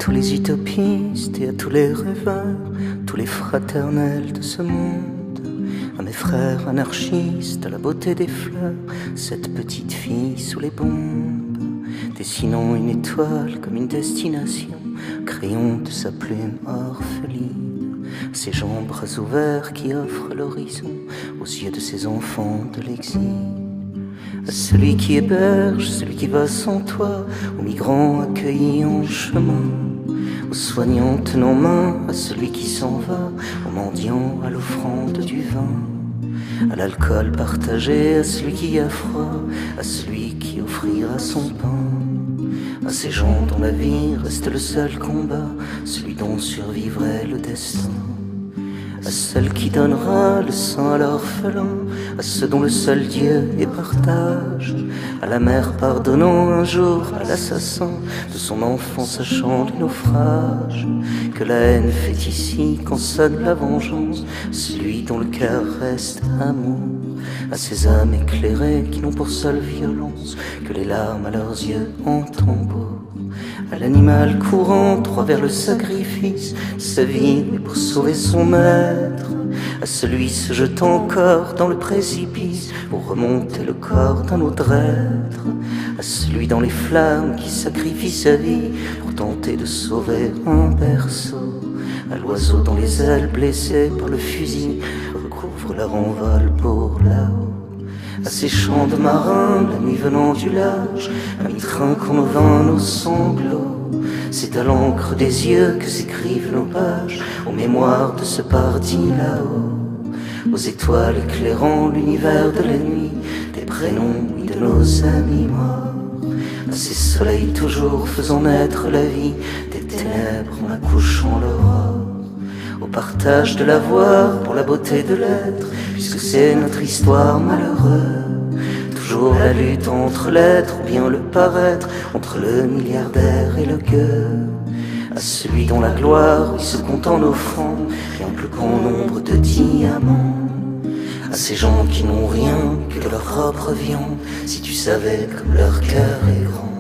tous les utopistes et à tous les rêveurs, tous les fraternels de ce monde, à mes frères anarchistes, à la beauté des fleurs, cette petite fille sous les bombes, dessinant une étoile comme une destination, crayon de sa plume orpheline, ses jambes bras ouverts qui offrent l'horizon aux yeux de ses enfants de l'exil. À celui qui héberge, celui qui va sans toi, aux migrants accueillis en chemin, aux soignants tenant main, à celui qui s'en va, aux mendiants à l'offrande du vin, à l'alcool partagé, à celui qui a froid, à celui qui offrira son pain, à ces gens dont la vie reste le seul combat, celui dont survivrait le destin, à celle qui donnera le sang à l'orphelin, à ceux dont le seul Dieu est partage, à la mère pardonnant un jour à l'assassin de son enfant sachant du naufrage, que la haine fait ici quand sonne la vengeance, celui dont le cœur reste amour, à ces âmes éclairées qui n'ont pour seule violence que les larmes à leurs yeux en tombeau, à l'animal courant droit vers le sacrifice, sa vie pour sauver son maître, à celui se jetant encore dans le précipice pour remonter le corps d'un autre être, à celui dans les flammes qui sacrifie sa vie pour tenter de sauver un berceau, à l'oiseau dont les ailes blessées par le fusil recouvrent leur envol pour là-haut, à ces chants de marins, la nuit venant du large, à mi-trinquant nos vins, nos sanglots. C'est à l'encre des yeux que s'écrivent nos pages, aux mémoires de ce parti là-haut, aux étoiles éclairant l'univers de la nuit, des prénoms et de nos amis morts, à ces soleils toujours faisant naître la vie, des ténèbres en accouchant l'aurore, au partage de l'avoir pour la beauté de l'être, puisque c'est notre histoire malheureuse. Toujours la lutte entre l'être ou bien le paraître, entre le milliardaire et le gueux, à celui dont la gloire se compte en offrant bien plus grand nombre de diamants, à ces gens qui n'ont rien que leur propre viande, si tu savais comme leur cœur est grand,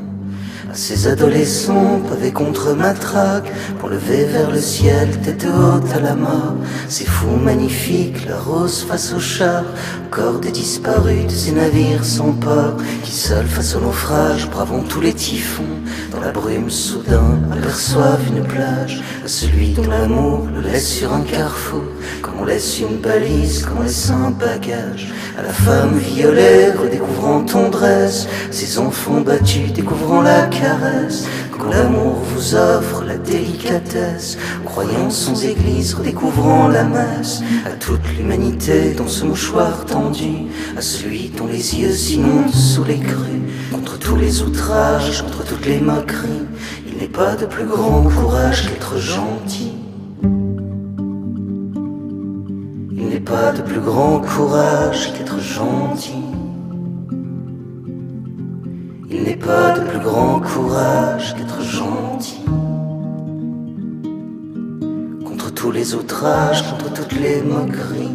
à ces adolescents pavés contre matraque pour lever vers le ciel tête haute à la mort, ces fous magnifiques, la rose face au char, corps des disparus de ces navires sans port, qui seuls face au naufrage, bravant tous les typhons, dans la brume soudain aperçoivent une plage, à celui dont l'amour le laisse sur un carrefour, comme on laisse une balise, comme on laisse un bagage, à la femme violée redécouvrant tendresse, ces enfants battus découvrant la caresse, quand l'amour vous offre la délicatesse, croyant sans église redécouvrant la messe, à toute l'humanité dans ce mouchoir tendu, à celui dont les yeux s'inondent sous les crues, contre tous les outrages, contre toutes les moqueries, il n'est pas de plus grand courage qu'être gentil. Il n'est pas de plus grand courage qu'être gentil. Il n'est pas de plus grand courage qu'être gentil. Contre tous les outrages, contre toutes les moqueries,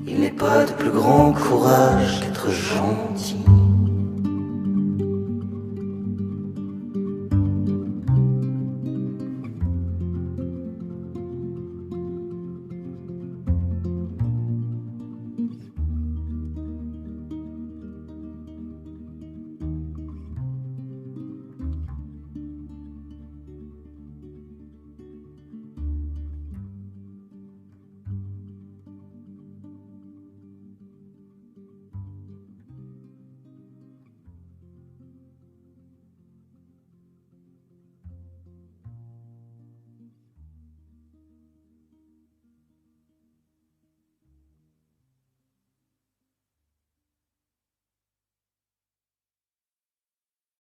il n'est pas de plus grand courage qu'être gentil.